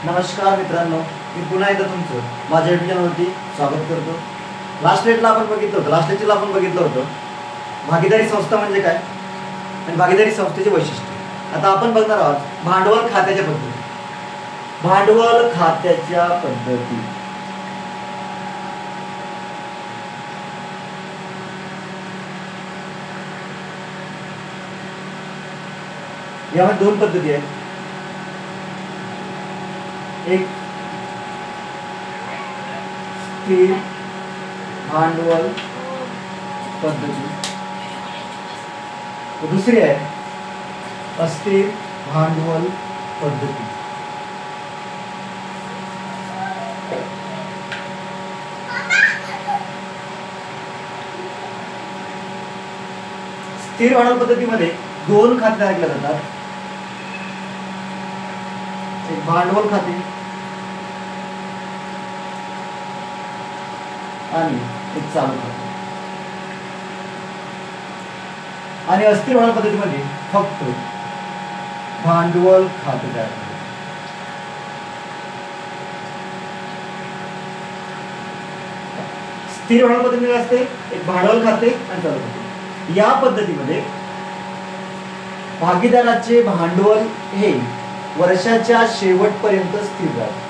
नमस्कार मित्रांनो, मी पुन्हा एकदा तुमचं माझ्या युट्यूब चॅनलवरती स्वागत करतो. लास्ट डेटला आपण बघितलं होतं भागीदारी संस्था म्हणजे काय आणि भागीदारी संस्थेचे वैशिष्ट्य. आता आपण बघणार आहोत भांडवल खात्याच्या पद्धती. यामध्ये दोन पद्धती आहेत. एक स्थिर भांडवल पद्धती, दुसरी आहे अस्थिर भांडवल पद्धती. स्थिर भांडवल पद्धतीमध्ये दोन खाते तयार जातात. एक भांडवल खाते आणि एक चालू खाते. आणि अस्थिर भांडवल पद्धतीमध्ये फक्त भांडवल खाते तयार होते. स्थिर भांडवल पद्धतीमध्ये असते एक भांडवल खाते आणि चालू खाते. या पद्धतीमध्ये भागीदाराचे भांडवल हे वर्षाच्या शेवटपर्यंत स्थिर राहते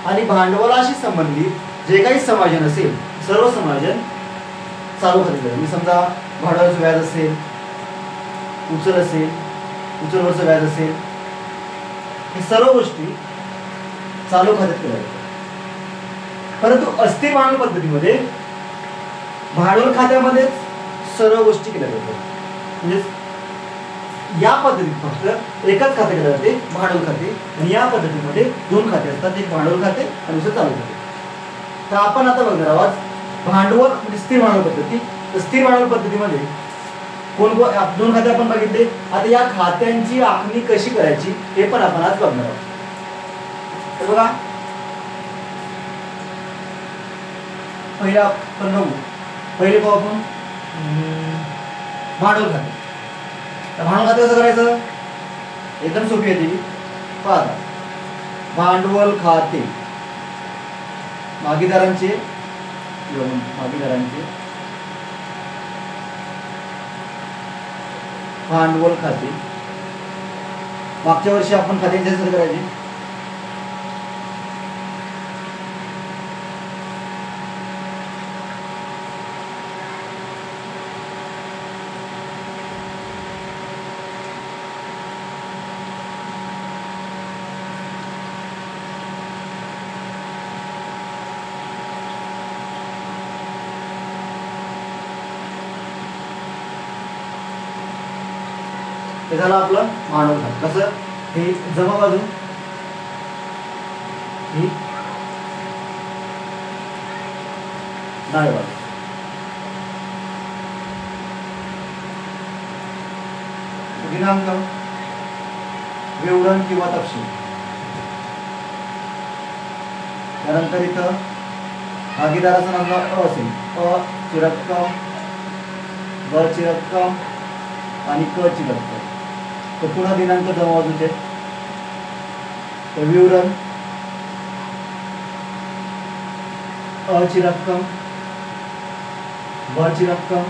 आणि भांडवलाशी संबंधित जे काही समायोजन असेल सर्व समायोजन चालू खात्यात. मी समजा भांडवलाचं व्याज असेल, उचलवरचं व्याज असेल, हे सर्व गोष्टी चालू खात्यात केल्या जातात. परंतु अस्थिर भांडवल पद्धतीमध्ये भांडवल खात्यामध्येच सर्व गोष्टी केल्या जातात. म्हणजे या पद्धतीत फक्त एकच खाते केले जाते, भांडवल खाते. आणि या पद्धतीमध्ये दोन खाते असतात, एक भांडवल खाते आणि दुसरं चालू खाते. तर आपण आता बघणार आहोत भांडवल म्हणजे स्थिर भांडवल पद्धती. तर स्थिर भांडवल पद्धतीमध्ये दोन खाते आपण बघितले. आता या खात्यांची आखणी कशी करायची हे पण आपण आज बघणार आहोत. तर बघा, पहिले पाहू आपण भांडवल खाते. तर भांडवल खाते कसं करायचं, एकदम सोपी आहे ती. पहा, भांडवल खाते भागीदारांचे भांडवल खाते. मागच्या वर्षी आपण खात्यांची सुरू करायची. हे झालं आपलं भांडवल खाते. कसं, हे जमा बाजू, ही डावी बाजू. दिनांक, विवरण किंवा तपशील. त्यानंतर इथं भागीदाराचं नाव अ असेल, अ ची रक्कम, ब ची रक्कम आणि क ची रक्कम. तर पुन्हा दिनांक जमा बाजूचे. तर विवरण, अ ची रक्कम, ब ची रक्कम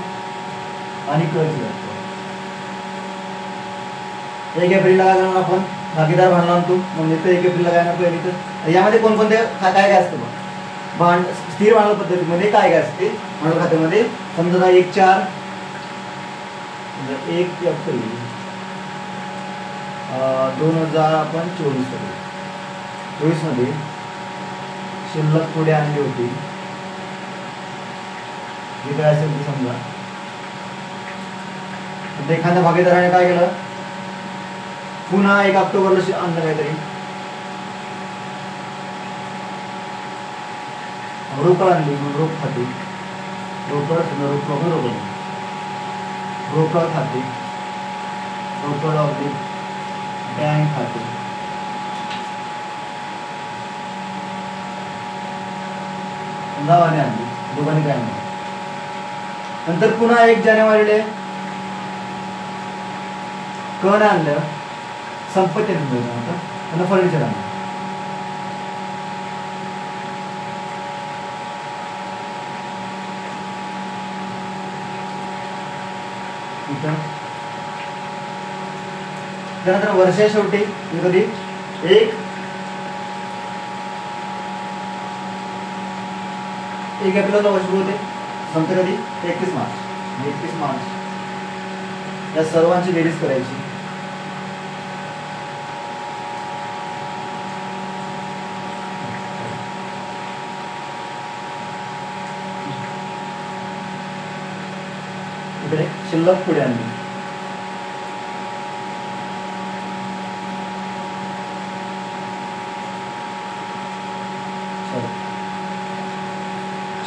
आणि क ची रक्कम. एक एप्रिलला काय करणार आपण, भागीदार भांडवल आणतो म्हणजे ते 1 एप्रिलला काय करणार. तर यामध्ये कोणकोणते काय काय असतं बघ. स्थिर भांडवल पद्धतीमध्ये काय काय असते भांडवल खात्यामध्ये. समजा 1/4 1 एप्रिल 2024 मध्ये शिल्लक पुढे आणली होती, जे काय असेल ते समजा. एखाद्या भागीदाराने काय केलं, पुन्हा 1 ऑक्टोबरला आणलं काहीतरी, रोकड आणली, रोख खाते, रोकड खाते, रोकड ऑब्लिक बँक खाते. नावाने आणली, दोघांनी काय आणलं. नंतर पुन्हा 1 जानेवारीला कण आणलं, संपत्ती आणलं, फर्निचर आणलं. इथं. त्यानंतर वर्षा शेवटी कधी एक एप्रिलला वर्ष होते, संपते कधी 31 मार्च. 31 मार्च या सर्वांची बेरीज करायची. इकडे शिल्लक पुढे आणली.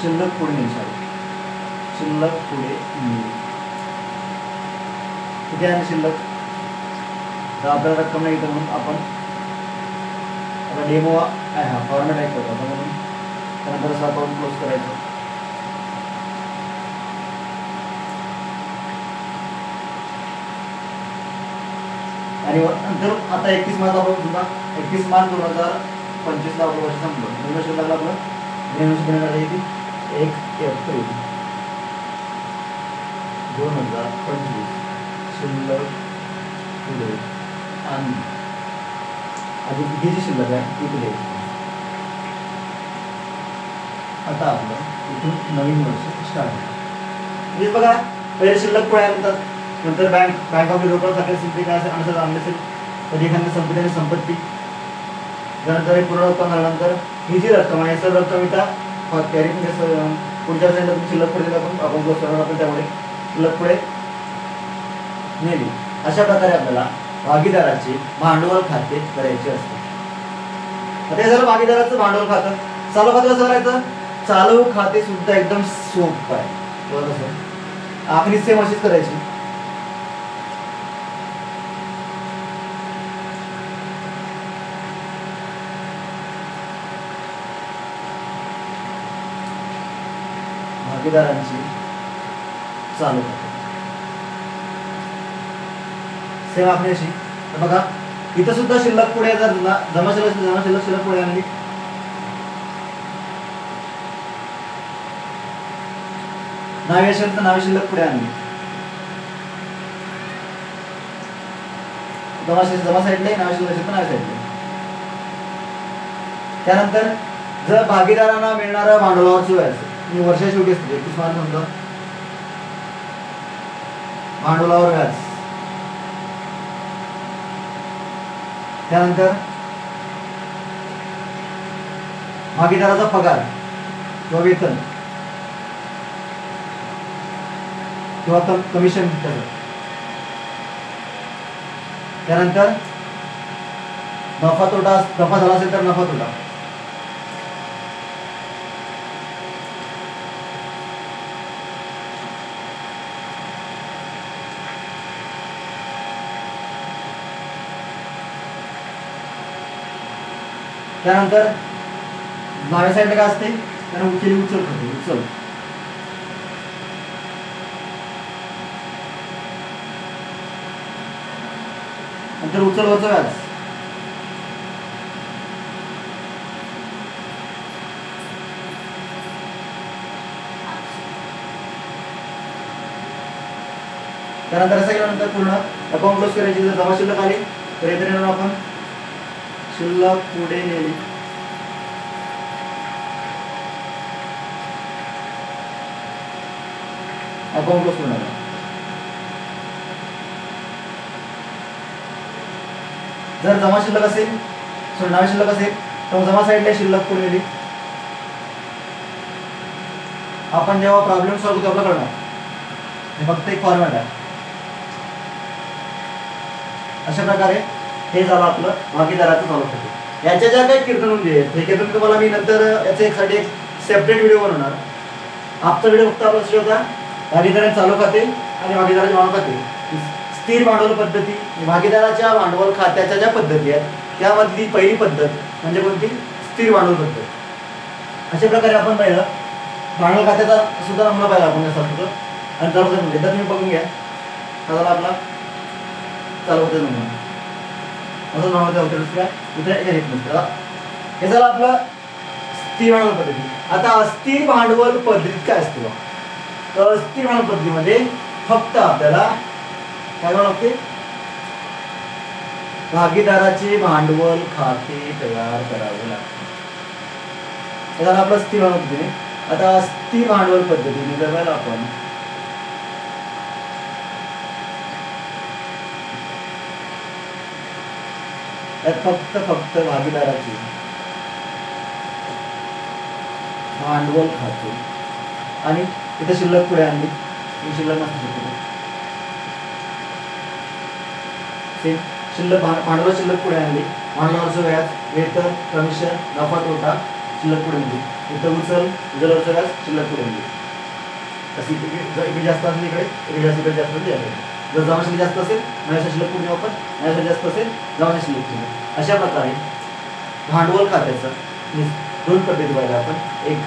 शिल्लक पुढे नेली. शिल्लक पुढे नेली. किती आहे शिल्लक? तर आपल्याला रक्कम नाही, म्हणून आपण आता डेमो आहे हा फॉर्मॅट आहे करतो आता, म्हणून त्यानंतर असं अकाउंट क्लोज करायचं. आणि नंतर आता 31 मार्च आपण सुद्धा 31 मार्च 2025 ला आपलं वर्ष संपलं. नवीन शिल्लक आपलं किती? 1 एप्रिल 2025 शिल्लक पुढे आणि आधी ही जी शिल्लक आहे ती पुढे. आता आपलं इथून नवीन वर्ष स्टार्ट आहे. म्हणजे बघा, पहिले शिल्लक पुढे आणतात, नंतर बँक ऑफ रोकड खाते संपत्ती काय असेल आणले असेल, कधी एखाद्या संपत्ती आणि संपत्ती, त्यानंतर पूर्ण रक्कम झाल्यानंतर ही जी रक्कम आहे सर्व रक्कम इथं कॅरी पुढच्या साईडला तुम्ही शिल्लक पुढे आपण क्लोज करणार, आपण त्यामुळे शिल्लक पुढे नेली. अशा प्रकारे आपल्याला भागीदाराचे भांडवल खाते करायचे असते. आता हे झालं भागीदाराचं भांडवल खातं. चालू खातं कसं करायचं? चालू खाते सुद्धा एकदम सोपं आहे. कसं आखरी सेम अशीच करायची. भागीदारांची चालू खाते सेम आपली अशी. तर बघा इथं सुद्धा शिल्लक पुढे, जर जमा शिल्लक पुढे आणली, नावे असेल तर नावे शिल्लक पुढे आणली. जमा साईडला नावे शिल्लक असेल तर नावे साईडला. त्यानंतर जर भागीदारांना मिळणारा भांडवलावरची व्याज वर्षा शेवटी असते 31 मार्च नंतर भांडवलावर व्याज. त्यानंतर भागीदाराचा पगार किंवा वेतन किंवा कमिशन. त्यानंतर नफा झाला असेल तर नफा तोटा. त्यानंतर नाव्या साईडला काय असते? त्यांना उचल खाते. उचल नंतर उचलवरचं व्याज. त्यानंतर असं केल्यानंतर पूर्ण अकाउंट क्लोज करायची. जर जमा शिल्लक आली तर येथे आपण शिल्लक पुढे नेली. अकाउंट क्लोज करणार. जर जमा शिल्लक असेल, नावे शिल्लक असेल तर जमा साईडला शिल्लक पुढे नेली. आपण जेव्हा प्रॉब्लेम सॉल्व्ह करतो आपल्याला कळणार, हे फक्त एक फॉर्मॅट आहे. अशा प्रकारे हे झालं आपलं भागीदाराचं चालू खाते. याच्या ज्या काही कीर्तन नोंदी आहेत, हे कीर्तन तुम्हाला मी नंतर याचा एक सेपरेट व्हिडिओ बनवणार. आजचा व्हिडिओ फक्त आपला होता भागीदारांचे चालू खाते आणि भागीदाराचे भांडवल खाते. स्थिर भांडवल पद्धती, भागीदाराच्या भांडवल खात्याच्या ज्या पद्धती आहेत त्यामधली पहिली पद्धत म्हणजे कोणती? स्थिर भांडवल पद्धत. अशा प्रकारे आपण पाहिलं भांडवल खात्याचा सुद्धा नमुना पाहिला आपण कसा असतो आणि चालू खाते एकदा तुम्ही बघून घ्या. झाला आपला चालू खाते नमुना. असंच भांडवल काय इथे घेत नसतं. हे झालं आपलं स्थिर भांडवल पद्धती. आता अस्थिर भांडवल पद्धतीत काय असतं? तर अस्थिर भांडवल पद्धतीमध्ये फक्त आपल्याला काय करावं लागते? भागीदाराचे भांडवल खाते तयार करावे लागते. हे झालं आपलं स्थिर भांडवल पद्धतीने. आता अस्थिर भांडवल पद्धतीने जर बघायला आपण फक्त भागीदाराचे भांडवल खाते आणि इथे शिल्लक पुढे आणली, शिल्लक नसते शिल्लक भांडवल शिल्लक पुढे आणली, भांडवलाचं व्याज, वेतन, कमिशन, नफा तोटा शिल्लक पुढे आणली, इथं उचल उचलाचं व्याज शिल्लक पुढे आणली. तशी इकडे जास्त असेल इकडे जास्त असेल. जर जमा शिल्लक जास्त असेल नव्याचा शिल्लक पुढे आपण, नव्याचा जास्त असेल जमाच्या शिल्लक पुढे. अशा प्रकारे भांडवल खात्याचं दोन पद्धती पाहिल्या आपण, एक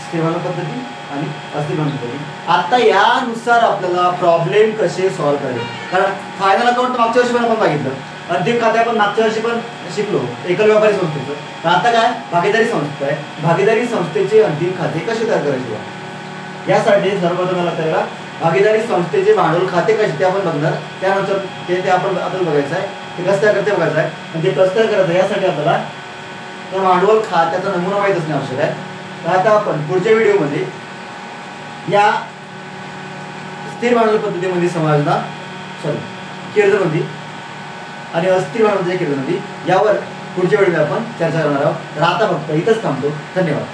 स्थिर भांडवल पद्धती आणि अस्थिर भांडवल पद्धती. आता यानुसार आपल्याला प्रॉब्लेम कसे सॉल्व्ह करायचे, कारण फायनल अकाउंट मागच्या वर्षी पण आपण बघितलं, अंतिम खाते आपण मागच्या वर्षी पण शिकलो एकल व्यापारी संस्थेचं. तर आता काय भागीदारी संस्था आहे, भागीदारी संस्थेचे अंतिम खाते कसे तयार करायचे यासाठी सर्वप्रथम मला त्याला भागीदारी संस्थेचे भांडवल खाते कसे ते आपण बघणार. त्यानंतर ते आपण आपल्याला बघायचं आहे ते कसं तयार करते बघायचं आहे. आणि ते कसं तयार करायचं यासाठी आपल्याला तर भांडवल खात्याचा नमुना माहीत असणे आवश्यक आहे. तर आता आपण पुढच्या व्हिडिओमध्ये या स्थिर भांडवल पद्धतीमध्ये कीर्तनबंदी आणि अस्थिर भांडवल कीर्तनबंदी यावर पुढच्या व्हिडिओमध्ये आपण चर्चा करणार आहोत. तर आता फक्त इथंच थांबतो. धन्यवाद.